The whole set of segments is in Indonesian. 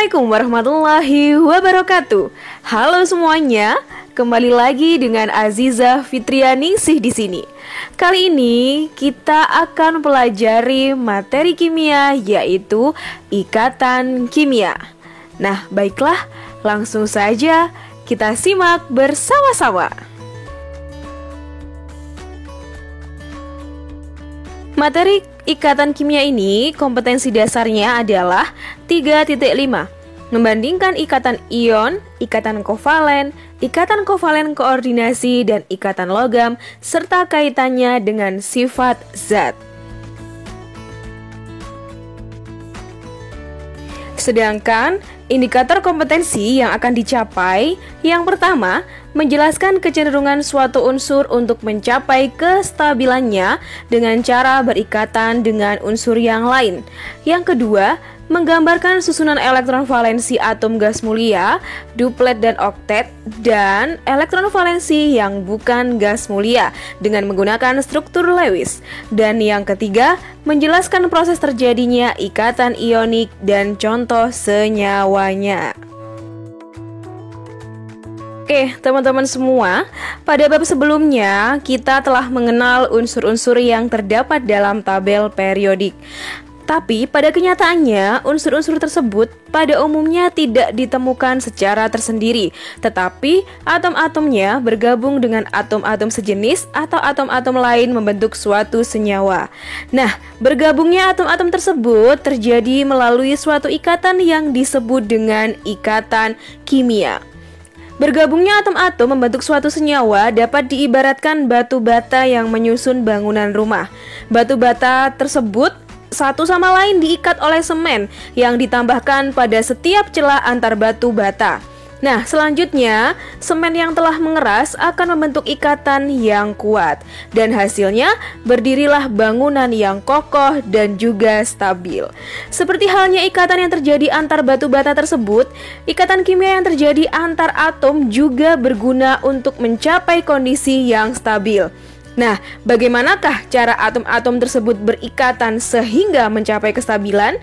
Assalamualaikum warahmatullahi wabarakatuh. Halo semuanya, kembali lagi dengan Aziza Fitrianingsih di sini. Kali ini kita akan pelajari materi kimia, yaitu ikatan kimia. Nah, baiklah, langsung saja kita simak bersama-sama. Materi ikatan kimia ini kompetensi dasarnya adalah 3.5. Membandingkan ikatan ion, ikatan kovalen koordinasi, dan ikatan logam, serta kaitannya dengan sifat zat. Sedangkan indikator kompetensi yang akan dicapai, yang pertama, menjelaskan kecenderungan suatu unsur untuk mencapai kestabilannya dengan cara berikatan dengan unsur yang lain. Yang kedua, menggambarkan susunan elektron valensi atom gas mulia, duplet dan oktet, dan elektron valensi yang bukan gas mulia dengan menggunakan struktur Lewis. Dan yang ketiga, menjelaskan proses terjadinya ikatan ionik dan contoh senyawanya. Oke, teman-teman semua, pada bab sebelumnya kita telah mengenal unsur-unsur yang terdapat dalam tabel periodik. Tapi pada kenyataannya, unsur-unsur tersebut pada umumnya tidak ditemukan secara tersendiri, tetapi atom-atomnya bergabung dengan atom-atom sejenis atau atom-atom lain membentuk suatu senyawa. Nah, bergabungnya atom-atom tersebut terjadi melalui suatu ikatan yang disebut dengan ikatan kimia. Bergabungnya atom-atom membentuk suatu senyawa dapat diibaratkan batu bata yang menyusun bangunan rumah. Batu bata tersebut satu sama lain diikat oleh semen yang ditambahkan pada setiap celah antar batu bata. Nah, selanjutnya, semen yang telah mengeras akan membentuk ikatan yang kuat, dan hasilnya berdirilah bangunan yang kokoh dan juga stabil. Seperti halnya ikatan yang terjadi antar batu bata tersebut, ikatan kimia yang terjadi antar atom juga berguna untuk mencapai kondisi yang stabil. Nah, bagaimanakah cara atom-atom tersebut berikatan sehingga mencapai kestabilan?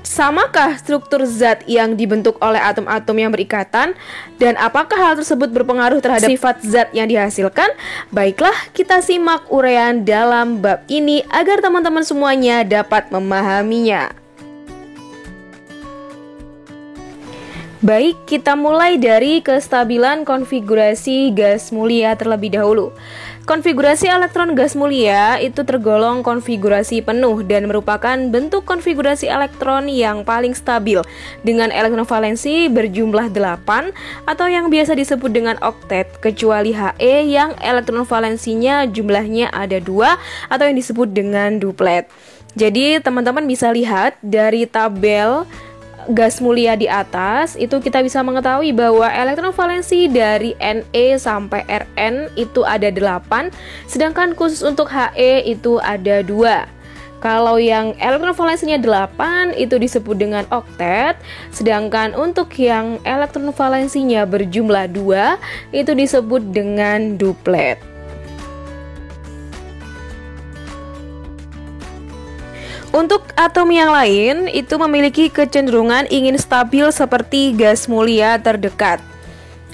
Samakah struktur zat yang dibentuk oleh atom-atom yang berikatan? Dan apakah hal tersebut berpengaruh terhadap sifat zat yang dihasilkan? Baiklah, kita simak uraian dalam bab ini agar teman-teman semuanya dapat memahaminya. Baik, kita mulai dari kestabilan konfigurasi gas mulia terlebih dahulu. Konfigurasi elektron gas mulia itu tergolong konfigurasi penuh dan merupakan bentuk konfigurasi elektron yang paling stabil dengan elektron valensi berjumlah 8 atau yang biasa disebut dengan oktet, kecuali He yang elektron valensinya jumlahnya ada 2 atau yang disebut dengan duplet. Jadi teman-teman bisa lihat dari tabel gas mulia di atas, itu kita bisa mengetahui bahwa elektron valensi dari Ne sampai Rn itu ada 8, sedangkan khusus untuk He itu ada 2. Kalau yang elektron valensinya 8 itu disebut dengan oktet, sedangkan untuk yang elektron valensinya berjumlah 2 itu disebut dengan duplet. Untuk atom yang lain itu memiliki kecenderungan ingin stabil seperti gas mulia terdekat.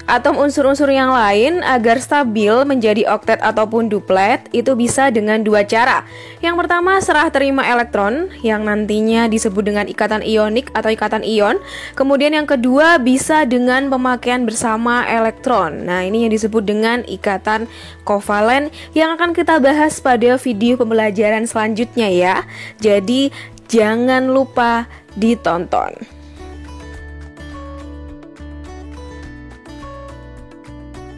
Atom unsur-unsur yang lain agar stabil menjadi oktet ataupun duplet itu bisa dengan 2 cara. Yang pertama, serah terima elektron yang nantinya disebut dengan ikatan ionik atau ikatan ion. Kemudian yang kedua bisa dengan pemakaian bersama elektron. Nah, ini yang disebut dengan ikatan kovalen yang akan kita bahas pada video pembelajaran selanjutnya ya. Jadi jangan lupa ditonton.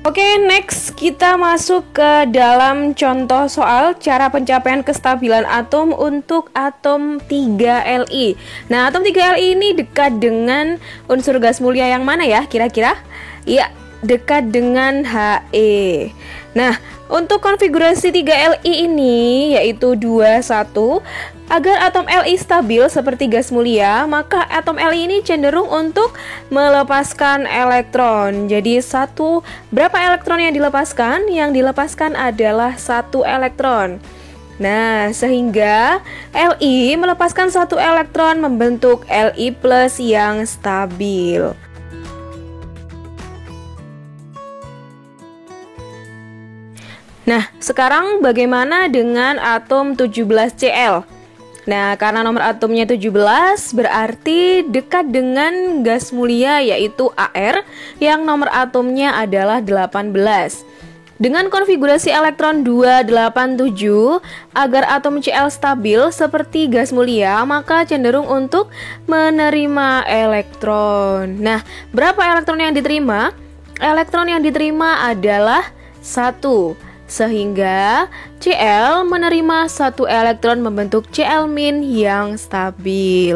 Oke, next kita masuk ke dalam contoh soal cara pencapaian kestabilan atom untuk atom 3Li. Nah, atom 3Li ini dekat dengan unsur gas mulia yang mana ya kira-kira? Iya, dekat dengan He. Nah, untuk konfigurasi 3Li ini yaitu 21. Agar atom Li stabil seperti gas mulia, maka atom Li ini cenderung untuk melepaskan elektron. Jadi berapa elektron yang dilepaskan? Yang dilepaskan adalah 1 elektron. Nah, sehingga Li melepaskan satu elektron membentuk Li plus yang stabil. Nah, sekarang bagaimana dengan atom 17Cl? Nah, karena nomor atomnya 17 berarti dekat dengan gas mulia yaitu Ar yang nomor atomnya adalah 18. Dengan konfigurasi elektron 287, agar atom Cl stabil seperti gas mulia, maka cenderung untuk menerima elektron. Nah, berapa elektron yang diterima? Elektron yang diterima adalah 1. Sehingga Cl menerima 1 elektron membentuk Cl- yang stabil.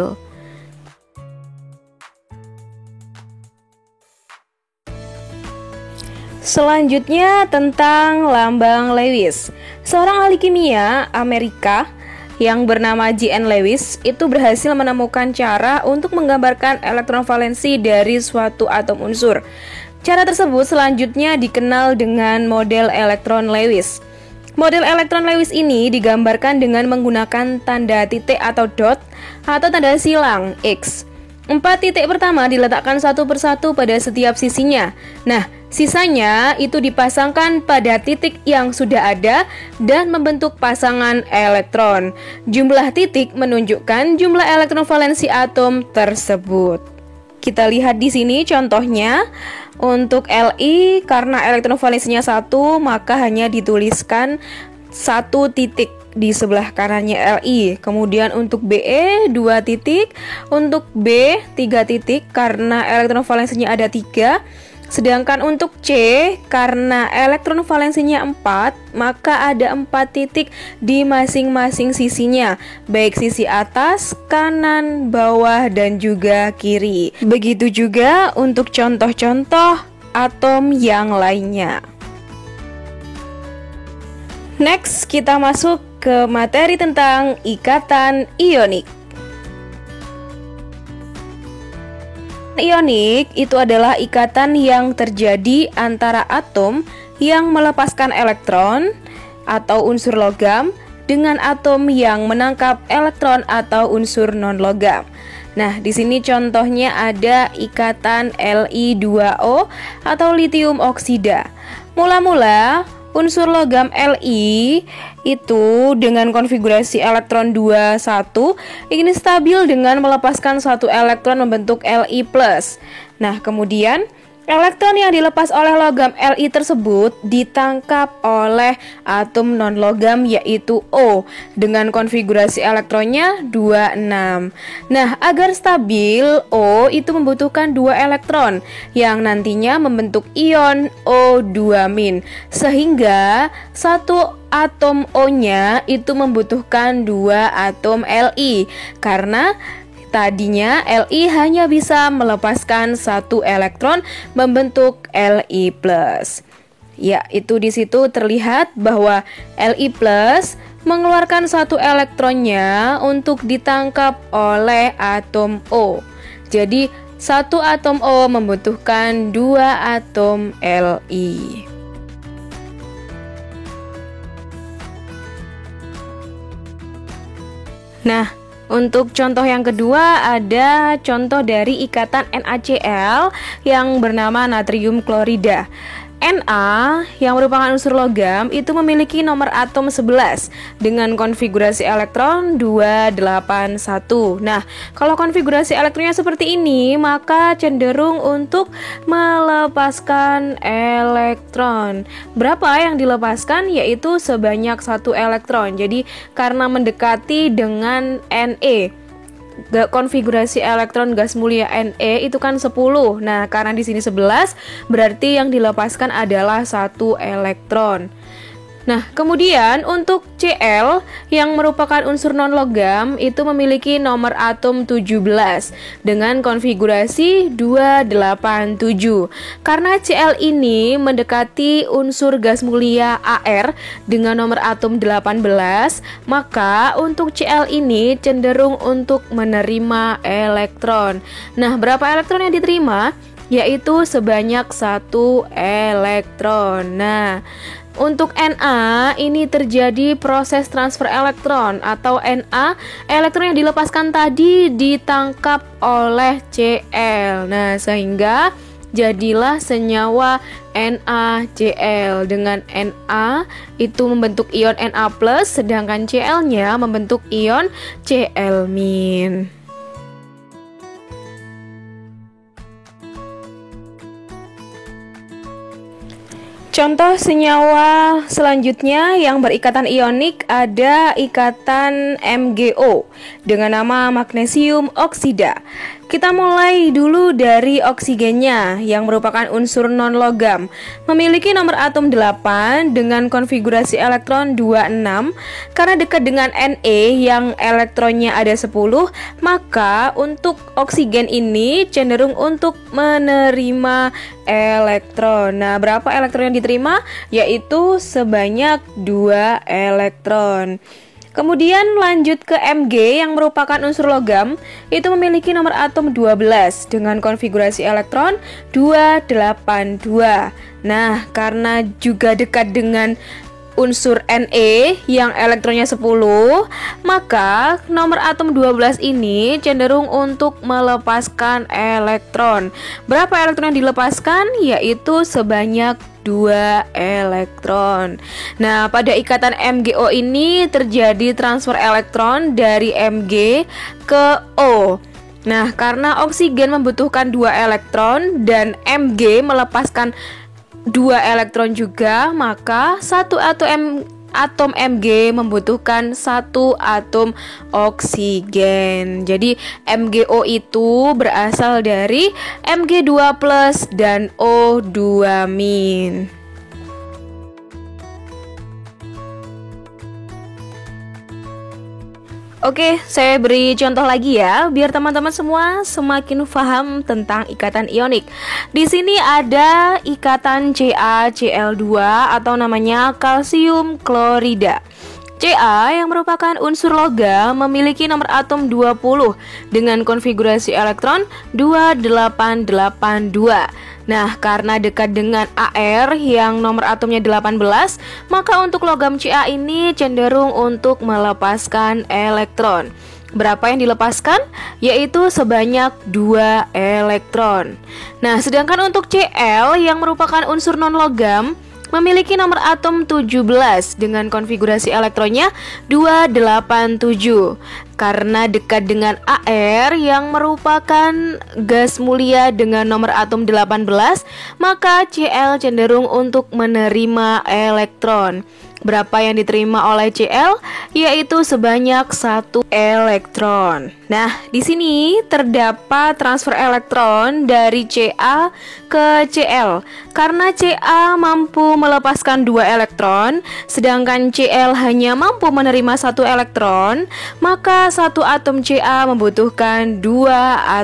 Selanjutnya tentang lambang Lewis. Seorang ahli kimia Amerika yang bernama J.N. Lewis itu berhasil menemukan cara untuk menggambarkan elektron valensi dari suatu atom unsur. Cara tersebut selanjutnya dikenal dengan model elektron Lewis. Model elektron Lewis ini digambarkan dengan menggunakan tanda titik atau dot atau tanda silang X. 4 titik pertama diletakkan satu persatu pada setiap sisinya. Nah, sisanya itu dipasangkan pada titik yang sudah ada dan membentuk pasangan elektron. Jumlah titik menunjukkan jumlah elektron valensi atom tersebut. Kita lihat di sini contohnya. Untuk Li, karena elektron valensinya 1, maka hanya dituliskan 1 titik di sebelah kanannya Li. Kemudian untuk Be 2 titik, untuk B 3 titik karena elektron valensinya ada 3. Sedangkan untuk C, karena elektron valensinya 4, maka ada 4 titik di masing-masing sisinya, baik sisi atas, kanan, bawah, dan juga kiri. Begitu juga untuk contoh-contoh atom yang lainnya. Next, kita masuk ke materi tentang ikatan ionik. Ionik itu adalah ikatan yang terjadi antara atom yang melepaskan elektron atau unsur logam dengan atom yang menangkap elektron atau unsur non-logam. Nah, di sini contohnya ada ikatan Li2O atau litium oksida. Mula-mula unsur logam Li itu dengan konfigurasi elektron 21 ini stabil dengan melepaskan 1 elektron membentuk Li+. Nah, kemudian elektron yang dilepas oleh logam Li tersebut ditangkap oleh atom non-logam yaitu O dengan konfigurasi elektronnya 26. Nah, agar stabil, O itu membutuhkan 2 elektron yang nantinya membentuk ion O2-, sehingga satu atom O-nya itu membutuhkan 2 atom Li karena tadinya Li hanya bisa melepaskan 1 elektron membentuk Li+. Ya, itu di situ terlihat bahwa Li+ mengeluarkan 1 elektronnya untuk ditangkap oleh atom O. Jadi, 1 atom O membutuhkan 2 atom Li. Nah, untuk contoh yang kedua ada contoh dari ikatan NaCl yang bernama natrium klorida. Na yang merupakan unsur logam itu memiliki nomor atom 11 dengan konfigurasi elektron 281. Nah, kalau konfigurasi elektronnya seperti ini, maka cenderung untuk melepaskan elektron. Berapa yang dilepaskan? Yaitu sebanyak 1 elektron. Jadi, karena mendekati dengan Ne, konfigurasi elektron gas mulia Ne itu kan 10. Nah, karena di sini 11, berarti yang dilepaskan adalah 1 elektron. Nah, kemudian untuk Cl yang merupakan unsur non-logam itu memiliki nomor atom 17 dengan konfigurasi 287. Karena Cl ini mendekati unsur gas mulia Ar dengan nomor atom 18, maka untuk Cl ini cenderung untuk menerima elektron. Nah, berapa elektron yang diterima? Yaitu sebanyak 1 elektron. Nah, Untuk Na ini terjadi proses transfer elektron, atau Na, elektron yang dilepaskan tadi ditangkap oleh Cl. Nah, sehingga jadilah senyawa NaCl. Dengan Na itu membentuk ion Na+, sedangkan Cl-nya membentuk ion Cl-. Contoh senyawa selanjutnya yang berikatan ionik ada ikatan MgO dengan nama magnesium oksida. Kita mulai dulu dari oksigennya yang merupakan unsur non-logam. Memiliki nomor atom 8 dengan konfigurasi elektron 26. Karena dekat dengan Na yang elektronnya ada 10, maka untuk oksigen ini cenderung untuk menerima elektron. Nah, berapa elektron yang diterima? Yaitu sebanyak 2 elektron. Kemudian lanjut ke Mg yang merupakan unsur logam, itu memiliki nomor atom 12 dengan konfigurasi elektron 282. Nah, karena juga dekat dengan unsur Na yang elektronnya 10, maka nomor atom 12 ini cenderung untuk melepaskan elektron. Berapa elektron yang dilepaskan? Yaitu sebanyak 2 elektron. Nah, pada ikatan MgO ini terjadi transfer elektron dari Mg ke O. Nah, karena oksigen membutuhkan 2 elektron dan Mg melepaskan 2 elektron juga, maka satu atom Mg membutuhkan 1 atom oksigen. Jadi MgO itu berasal dari Mg2+ dan O2-. Oke, saya beri contoh lagi ya, biar teman-teman semua semakin paham tentang ikatan ionik. Di sini ada ikatan CaCl2 atau namanya kalsium klorida. Ca yang merupakan unsur logam memiliki nomor atom 20 dengan konfigurasi elektron 2882. Nah, karena dekat dengan Ar yang nomor atomnya 18, maka untuk logam Ca ini cenderung untuk melepaskan elektron. Berapa yang dilepaskan? Yaitu sebanyak 2 elektron. Nah, sedangkan untuk Cl yang merupakan unsur non-logam memiliki nomor atom 17 dengan konfigurasi elektronnya 287. Karena dekat dengan Ar yang merupakan gas mulia dengan nomor atom 18, maka Cl cenderung untuk menerima elektron. Berapa yang diterima oleh Cl? Yaitu sebanyak 1 elektron. Nah, di sini terdapat transfer elektron dari Ca ke Cl. Karena Ca mampu melepaskan 2 elektron, sedangkan Cl hanya mampu menerima 1 elektron, maka 1 atom Ca membutuhkan 2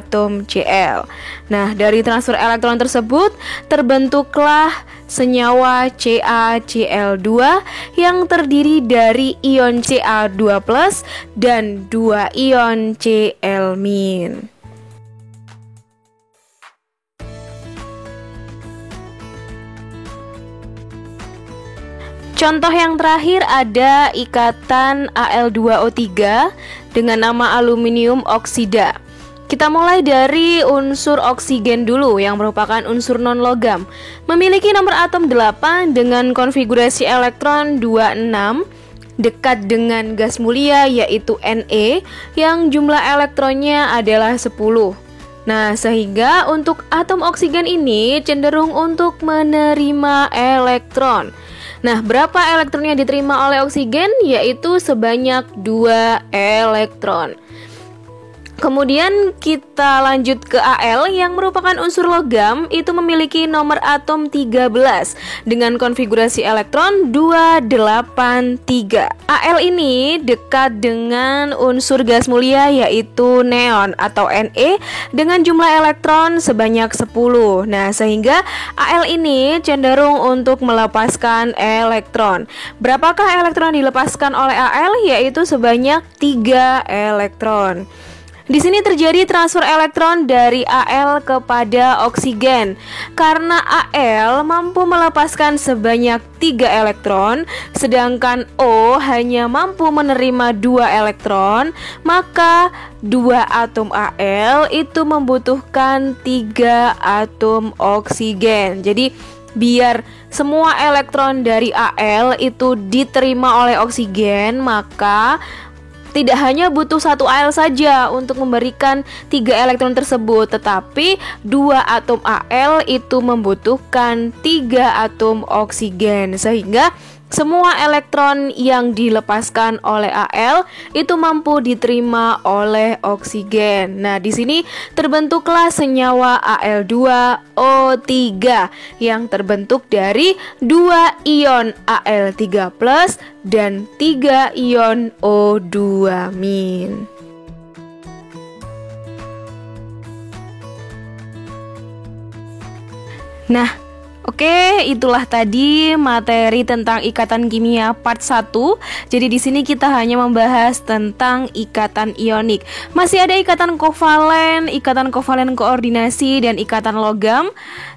atom Cl. Nah, dari transfer elektron tersebut terbentuklah senyawa CaCl2 yang terdiri dari ion Ca2+ dan 2 ion Cl-. Contoh yang terakhir ada ikatan Al2O3 dengan nama aluminium oksida. Kita mulai dari unsur oksigen dulu yang merupakan unsur non-logam. Memiliki nomor atom 8 dengan konfigurasi elektron 26, dekat dengan gas mulia yaitu Na yang jumlah elektronnya adalah 10. Nah, sehingga untuk atom oksigen ini cenderung untuk menerima elektron. Nah, berapa elektron yang diterima oleh oksigen? Yaitu sebanyak 2 elektron. Kemudian kita lanjut ke Al yang merupakan unsur logam, itu memiliki nomor atom 13 dengan konfigurasi elektron 283. Al ini dekat dengan unsur gas mulia yaitu neon atau Na dengan jumlah elektron sebanyak 10. Nah, sehingga Al ini cenderung untuk melepaskan elektron. Berapakah elektron dilepaskan oleh Al? Yaitu sebanyak 3 elektron. Di sini terjadi transfer elektron dari Al kepada oksigen. Karena Al mampu melepaskan sebanyak 3 elektron, sedangkan O hanya mampu menerima 2 elektron, maka 2 atom Al itu membutuhkan 3 atom oksigen. Jadi biar semua elektron dari Al itu diterima oleh oksigen, maka tidak hanya butuh 1 Al saja untuk memberikan 3 elektron tersebut, tetapi 2 atom Al itu membutuhkan 3 atom oksigen, sehingga semua elektron yang dilepaskan oleh Al itu mampu diterima oleh oksigen. Nah, di sini terbentuklah senyawa Al2O3 yang terbentuk dari 2 ion Al3+ dan 3 ion O2-. Nah, oke, itulah tadi materi tentang ikatan kimia part 1. Jadi di sini kita hanya membahas tentang ikatan ionik. Masih ada ikatan kovalen koordinasi, dan ikatan logam.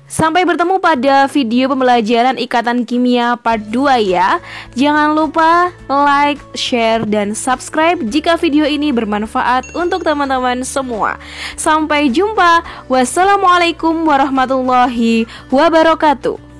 Sampai bertemu pada video pembelajaran ikatan kimia part 2 ya. Jangan lupa like, share, dan subscribe jika video ini bermanfaat untuk teman-teman semua. Sampai jumpa. Wassalamualaikum warahmatullahi wabarakatuh.